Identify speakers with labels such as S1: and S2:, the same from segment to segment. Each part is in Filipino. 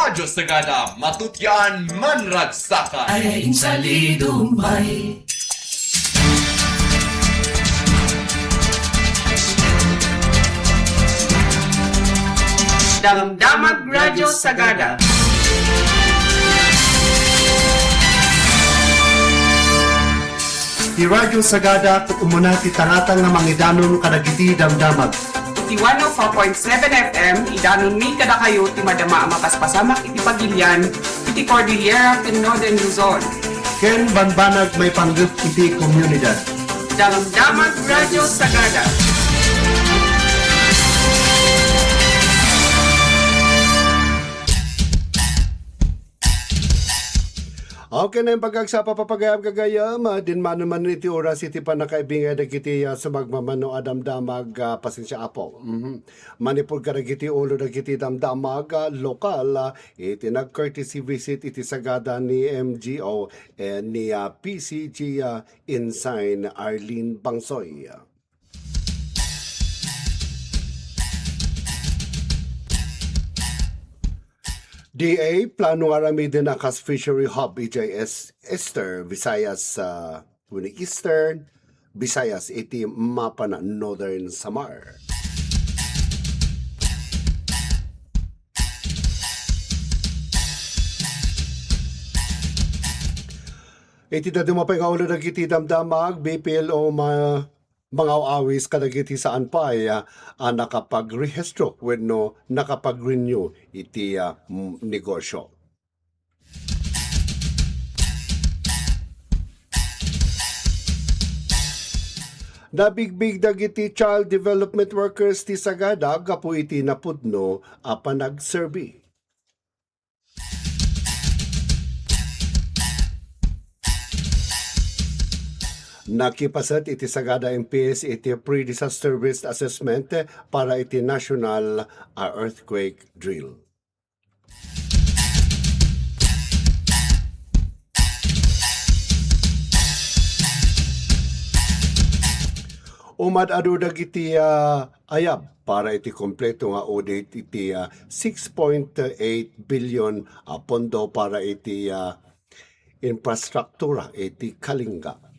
S1: Radyo Sagada, matutyan manragsakan.
S2: Ay insalidumay.
S3: Damdamag Radyo Sagada.
S4: Di Radyo Sagada, umuna ti tangatang nga mangidanon kadagiti damdamag.
S3: Iti 104.7 FM, idanon mi kada kayo ti madama mapaspasamak iti pagilian, iti Cordillera ken Northern Luzon.
S4: Ken banbanag may panggap iti komunidad.
S3: Damdamag Radyo Sagada.
S4: Okay na yung pagkagsapa papagayam kagayam, din man naman iti oras iti panakaibingay na kiti sa magmamano adamdamag pasensya apo. Manipur ka na kiti ulo na kiti damdamag lokal, iti nag-courtesy visit iti sagada ni MGO and ni PCG Ensign Arlene Bangsoy. DA, plano nga rami din na kas fishery hub EJS Eastern, Visayas, Eastern, Visayas, iti mapa na Northern Samar. Iti na dumapay nga ulo na kiti damdamag, BPLO mga awis kadagiti saan pa ay nakapag-rehistro wenno nakapag-renew iti negosyo. Nabigbig dagiti child development workers ti sagada gapu iti napudno panag-survey. Nakipasat iti sagada MPS iti pre-disaster risk assessment para iti national earthquake drill. Umad-ado dagiti ayab para iti kompleto nga audit iti 6.8 billion pondo para iti infrastruktura iti Kalinga.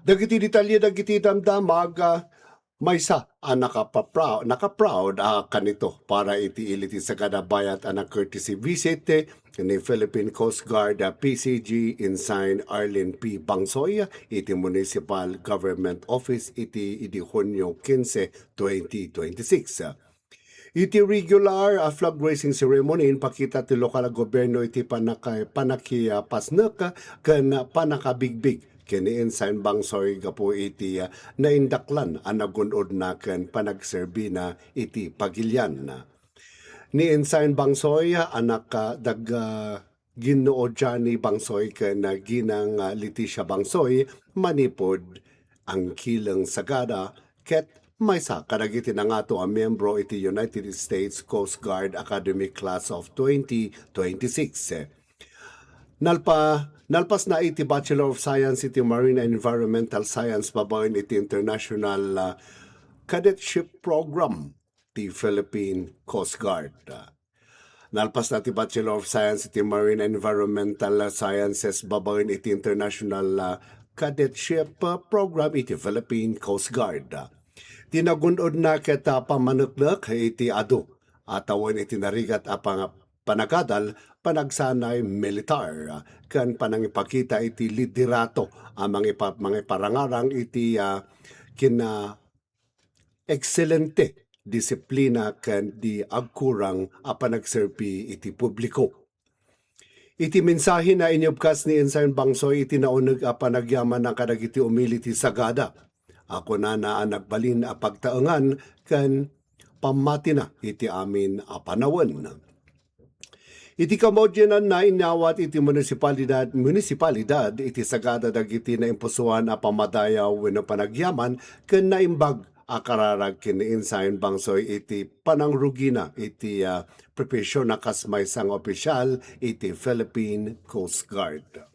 S4: Dagiti detalye dagiti damdamag maysa naka-proud kanito para iti iliti sa kadabayat anak courtesy visit ni Philippine Coast Guard PCG Ensign Arlene P. Bangsoy iti Municipal Government Office iti Hunyo 15, 2026. Iti regular flag raising ceremony pakita ti lokal gobyerno iti panakipasnek ken panakabigbig kini Ensign Bangsoy gapo iti naindaklan ang nagunod na ken panagserbi na iti pagilyan. Ni Ensign Bangsoy anak Ginoo Johnny Bangsoy ken ginang Leticia Bangsoy manipod ang kilang sagada ket maysa kadagiti na nga to ang membro iti United States Coast Guard Academy Class of 2026. Nalpas na iti Bachelor of Science iti Marine and Environmental Science babaen iti International Cadetship Program ti Philippine Coast Guard. Nalpas na iti Bachelor of Science iti Marine and Environmental Sciences babaen iti International Cadetship Program iti Philippine Coast Guard. Tinagunod na kita pamanuknak iti ado atawan iti narigat apang panagadal panagsanay militar kan panangipakita iti liderato ang mga parangarang iti kina excelente disiplina kan di agkurang panagserbi iti publiko. Iti mensahe na inyubkas ni Ensign Bangsoy iti naunag panagyaman ng kadagiti umili ti sagada. Ako na nagbalin pagtaengan kan pamati na iti amin panawan. Iti kamodyanan na inyawat iti munisipalidad iti sagada dagiti na impusuan pamadayaw wenno panagyaman ken naimbag akararag kini Ensign Bangsoy iti panangrugina iti profesyon na kasmay sang opisyal iti Philippine Coast Guard.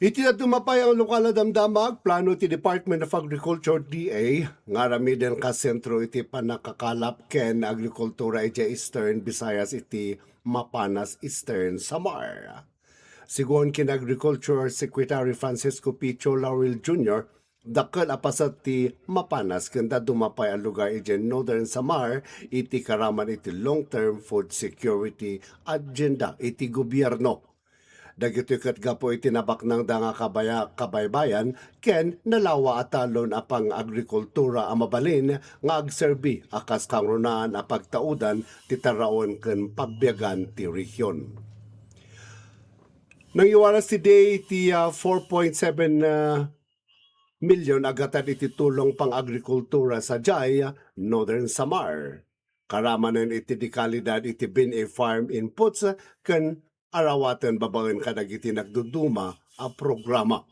S4: Iti na dumapay ang lokal na damdamag, plano ti Department of Agriculture DA, nga rami din ka sentro iti panakakalap ken agrikultura iti Eastern Visayas iti Mapanas Eastern Samar. Sigon kin Agriculture Secretary Francisco Picho Laurel Jr., dakkel apasat ti Mapanas kenda dumapay ang lugar iti Northern Samar iti karaman iti long-term food security agenda iti gobyerno. Dagiti ket gapo itinabak ng danga kabaybayan ken nalawa atalon apang agrikultura amabalin nga agserbi akas kangrunaan a pagtaudan ti taraon ken pagbiagan ti rehiyon. Nang iwaras ti day ti 4.7 milyon agatan iti tulong pang agrikultura sa Jay, Northern Samar. Karamanan iti di kalidad iti bin-a farm inputs ken arawatan babaen kadagiti nagduduma a programa.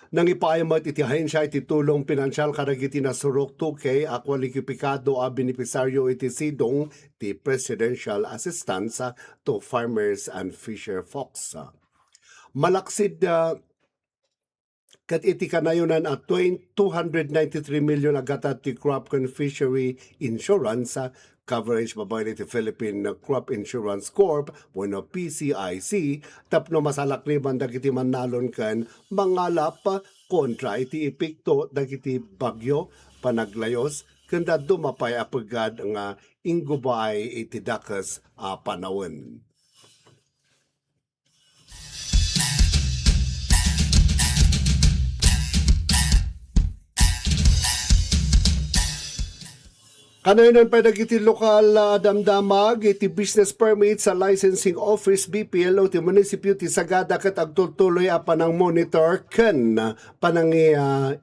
S4: Nang ipaayamat iti ahensya iti tulong pinansyal kadagiti nasurok 2K a kwalipikado a benepisaryo iti sidong ti Presidential Assistance to Farmers and Fisher Folks. Malaksid kat iti kanayunan at 293 million agata ti crop and fishery insurance coverage babae iti Philippine Crop Insurance Corp bueno PCIC tapno masalakriban dagiti manalon ken mangalap kontra iti epekto dagiti bagyo panaglayos kenda dumapay apagad nga inggubay iti dakas a panawon. Kanayon pa dagiti lokal damdamag iti business permit sa licensing office BPLO ti munisipyo ti Sagada ket agtultuloy a panang monitor ken panang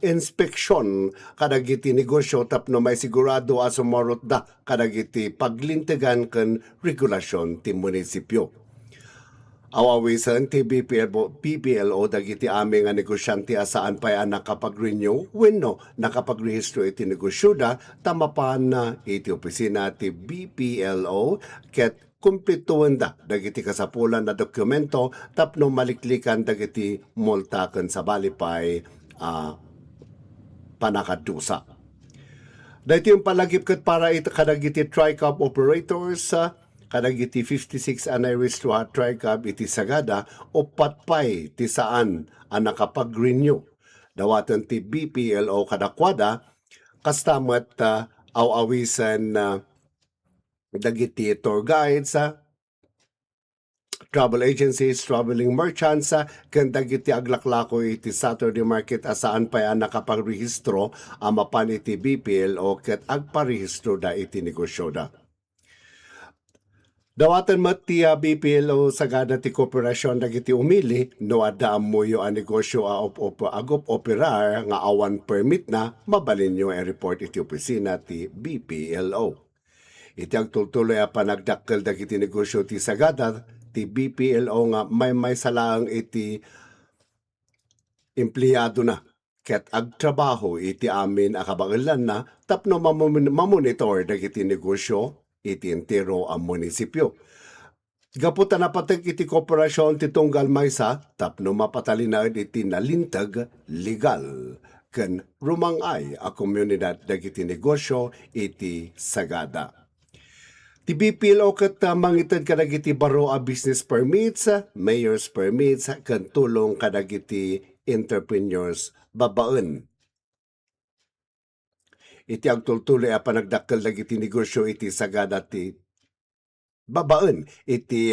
S4: inspeksyon kadagiti negosyo tapno may sigurado a sumorot da kadagiti paglintigan ken regulasyon ti munisipyo. Awawisan ti BPLO dagiti aming nga negosyante asaan pa yan nakapag-renew wenno nakapag-rehistro iti negosyoda tamapan na iti opisina ti BPLO ket kumplituan da dagiti kasapulan na dokumento tapno maliklikan dagiti multaken sa balipay panakadusa. Dahito yung palagip ket para iti kadagiti tri-cab operators kadagiti 56 anay-risk to tri-cab iti Sagada o patpay ti saan ang nakapag-renew. Dawatan ti BPLO kadakwada kastamat awawisan dagiti tour guides, travel agencies, traveling merchants, ken dagiti aglaklako iti Saturday market asaan pa yan nakapag-rehistro amapan iti BPLO ket agparehistro da iti negosyo da. Dawatan mat ti BPLO Sagada ti kooperasyon dagiti umili no adda amuyo a negosyo agop operar nga awan permit na mabalin nyo ang report iti opisina ti BPLO. Iti agtultuloy a panagdakkel dagiti negosyo ti Sagada ti BPLO nga may salaang iti empleyado na ket agtrabaho iti amin akabangilan na tapno mamonitor dagiti negosyo iti entero ang munisipyo. Gaputan na patag iti kooperasyon ti tunggal maysa tapno mapatalinaid iti nalintag legal ken rumangay a komunidad dagiti negosyo iti Sagada. Ti BPLO ket mangited kadagiti baro a business permits, mayor's permits ken tulong kadagiti entrepreneurs babaen. Iti agtultuloy a panagdakkel dagiti negosyo iti Sagada ti babaen iti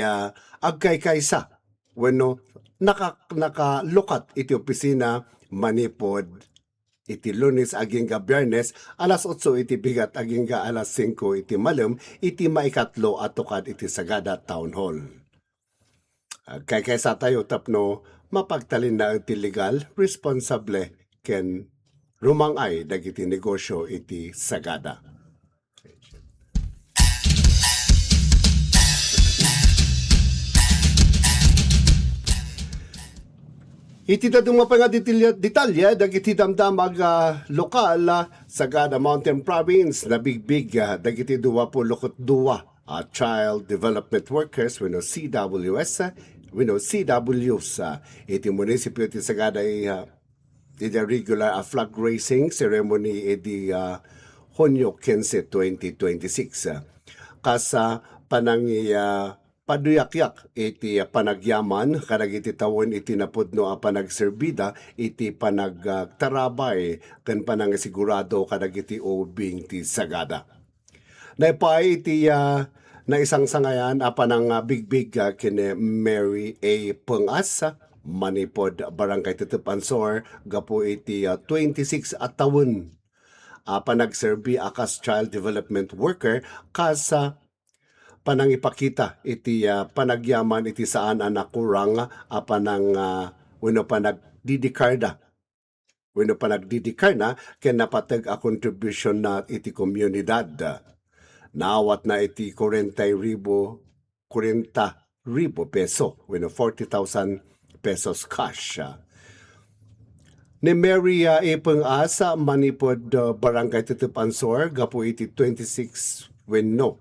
S4: agkaykaysa wenno nakalukat iti opisina manipod iti Lunes aging ga Biyernes alas 8 iti bigat aging ga alas 5 iti malem iti maikatlo atukad iti Sagada Town Hall. Agkaykaysa tayo tapno mapagtalin na iti legal responsable ken rumangay dagiti negosyo iti Sagada. Iti daduma pa nga detalye dagiti damdamag lokal Sagada Mountain Province na bigbig dagiti 22 child development workers wenno CWS CW sa iti munisipyo ti Sagada iti regular flag raising ceremony iti Hunyo 15, 2026. Kasa panangi paduyakyak iti panagyaman kadag iti tawon iti napudno a panagserbida iti panagtarabay ken panangasigurado kadag iti ubing ti Sagada. Naipay iti na isang sangayan panang bigbig kini Mary A. Pungas manipod Barangay Titipansor gapo iti 26 at taon panagserbi akas child development worker kasa panangipakita iti panagyaman iti saan kurang panang panagdidikarda panagdidikar na ken napatag a contribution na iti komunidad. Naawat na iti 40,000 peso 40,000 pesos cash. Ni Mary Ipeng Asa manipod Barangay Titipansor gapo iti 26 wenno.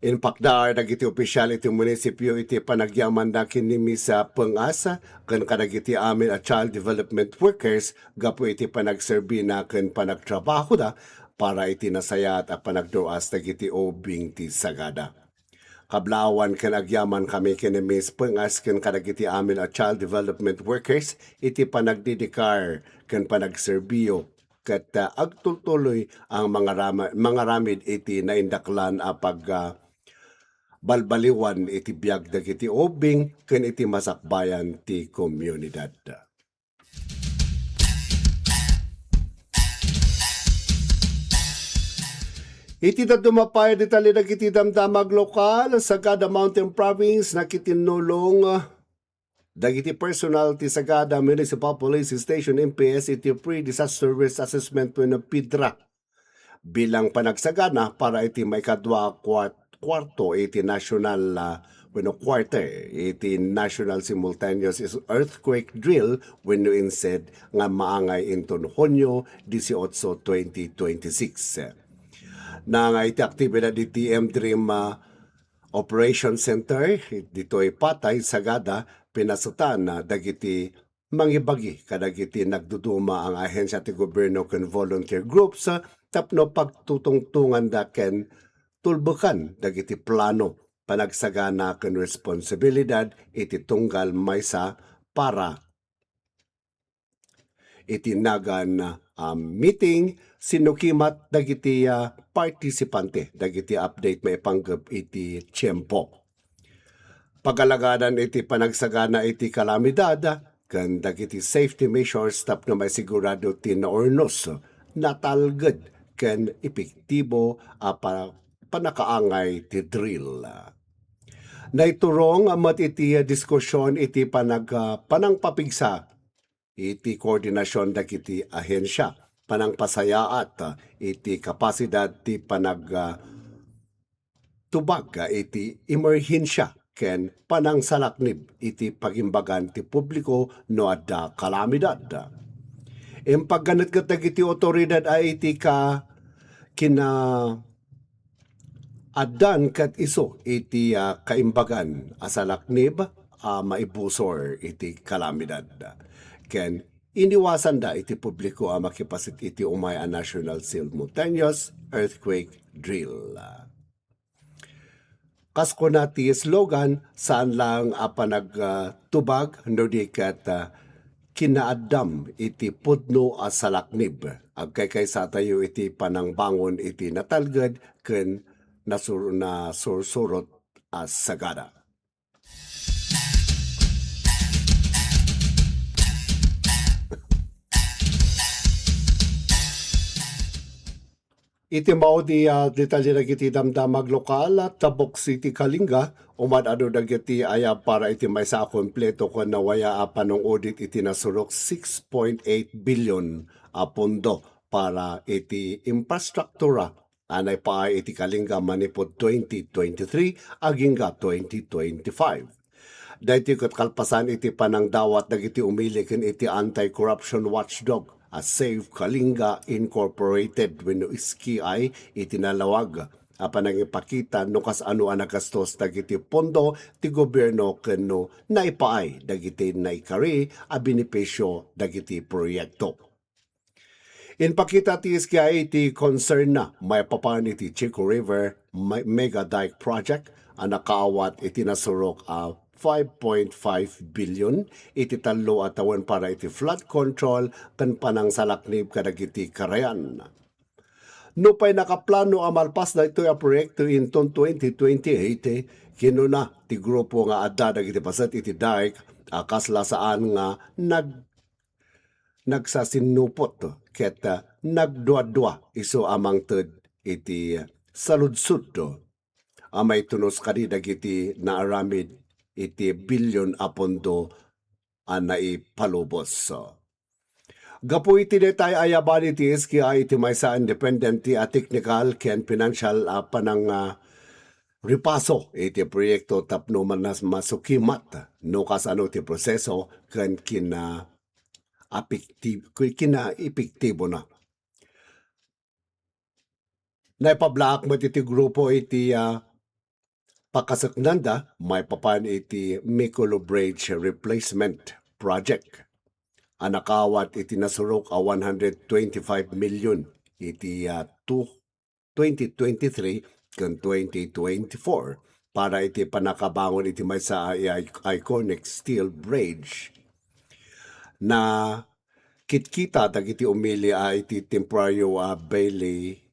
S4: In pakdar dagiti opisyal iti munisipyo iti panagyaman na kinimi sa Pengasa ken kadagiti amin a child development workers gapo iti panagserbi na ken panagtrabaho da para iti nasayat a panagduas dagiti ubing ti Sagada. Kablawan ken agyaman kami kinimi sa Pengas ken kadagiti amin a child development workers iti panagdidikar ken panagserbiyo ket agtultuloy ang mga ramid iti naindaklan a balbaliwan iti biag dagiti ubing ken iti masakbayan ti komunidad. Iti dumapay di tali dagiti damdamag lokal sa Sagada Mountain Province nakitinulong dagiti personal ti Sagada Municipal Police Station MPS iti pre-disaster risk assessment wenno PIDRA bilang panagsagana para iti maikadwa kwarto iti national quarter iti national simultaneous earthquake drill wenno insaid nga maangay inton Hunyo 18, 2026. Na nga iti aktibidad iti M-Dream Operation Center dito'y patay Sagada pinasutan na dagiti mangibagi kadagiti nagduduma ang ahensya ti gobyerno ken volunteer groups tapno pagtutungtungan da ken tulbukan dagiti plano panagsagana ken responsibilidad iti tunggal maysa para iti nagan meeting sinukimat dagiti partisipante dagiti update maipanggep iti tiyempo. Pagalagadan iti panagsagana iti kalamidad ken dagiti safety measures tapno may sigurado ti naornos natalged ken epektibo panakaangay ti drill. Naiturong amat iti diskusyon iti panangpapigsa iti koordinasyon dagiti ahensya panangpasayaat iti kapasidad ti tubag iti emerhensya ken panangsalaknib iti pagimbagan ti publiko no adda kalamidad. Pagganat dagiti otoridad ay iti addan kat iso iti kaimbagan asalaknib maibusor iti kalamidad. Ken iniwasan da iti publiko makipasit iti umay a national simultaneous earthquake drill. Kasko na ti slogan saan lang panagtubag no di kat kinaaddam iti pudno a salaknib agkay sa tayo iti panangbangon iti natalged ken nasursurot as Sagada. Iti mao di detalye dagiti damdamag lokal Tabok City Kalinga umadado dagiti aya para iti maysa kompleto kon nawaya panong audit iti nasurok 6.8 billion pondo para iti infrastruktura anay pa iti Kalinga manipod 2023 agingga 2025. Dahiti ket kalpasan iti panang dawat dagiti umili ken iti anti-corruption watchdog Save Kalinga Incorporated wenno SKI itinalawag apan ang ipakita no kas ano ang nagastos dagiti pondo ti gobyerno kano naipaay dagiti naikari a benepisyo dagiti proyekto. Inpakita ti SKI iti concern na may papan iti Chico River Mega Dike Project ang nakaawat iti nasurok a 5.5 billion iti talo atawan para iti flood control kan panang salaknib kadagiti karayan. No pa'y nakaplano amalpas na ito yung proyekto in 2028, kinuna ti grupo nga adda dagiti pasat iti dike kasla saan nga nagsasinupot ket nagduadua iso amang ted iti saludsud amay tunos kadi dagiti naaramid iti bilyon a pondo naipalubos. Gapu iti detay ayaban iti SKI iti maysa independent ti technical ken financial panang ripaso iti proyekto tapno manas masukimat no kasano ti proseso ken kina epektibo na. Naipablaak mo iti grupo iti pakasaknanda may papan iti Mikulo Bridge Replacement Project. Anakawat iti nasurok a 125 million iti 2023 kan 2024 para iti panakabangon iti maysa iconic steel bridge na kitkita dagiti umili iti temporaryo Bailey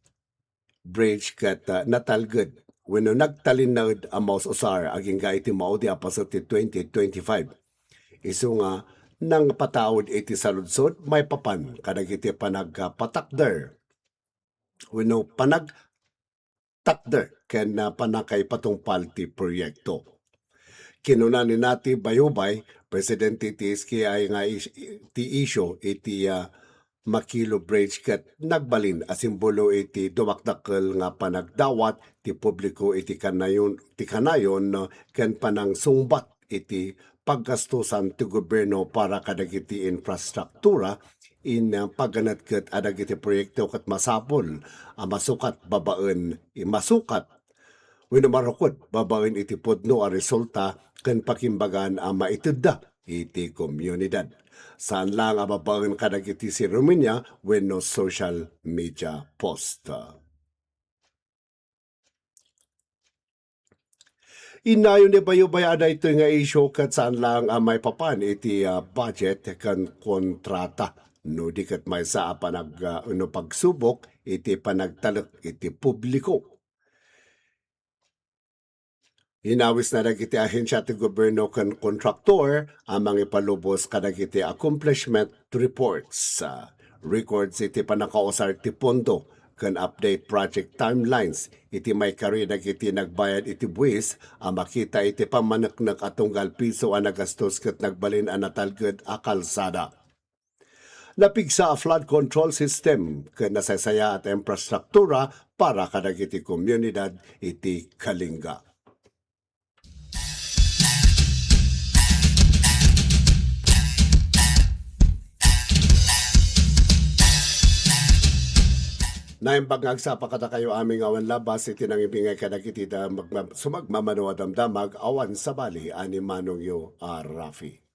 S4: Bridge kat natalged wenno nagtalinod a maus usar aging ga iti maudi apasot ti 2025 isu nga nang pataod iti saludsod may papan kadagiti panagpatakder wenno panagtakder ken panakay patungpal ti proyekto. Kinuna ni nati bayubay presidente ti SKI nga ti issue iti Makilo Bridge ket nagbalin a simbolo iti dumakdakkel nga panagdawat ti publiko iti kanayon ken panang sungbat iti paggastusan ti gobyerno para kadagiti infrastruktura in pagganat ket adagiti proyekto ket masapol masukat wenno marukod babaen iti pudno a resulta ken pakimbagan maitudda iti komunidad. Saan lang babaen kadagiti si Romania wenno social media post. Inayon ni bayubay ito nga issue kat saan lang may papan iti budget kan kontrata. No di kat may sa pagsubok iti panagtalak iti publiko. Hinawis na dagiti ahensya ti gobyerno kan kontraktor amang ipalubos kadagiti accomplishment reports. Records iti panakausar ti pondo kan update project timelines iti may kari dagiti nagbayad iti buwis makita iti pamanaknak atunggal piso ang nagastos ket nagbalin ang natalged a kalsada. Napigsa a flood control system ken nasaysaya at infrastruktura para kadagiti komunidad iti Kalinga. Naimbag agsapa kada kayo aming awan labas iti nang ibingay kadagiti sumagmamano damdamag awan sa bali ani manong yo Rafi.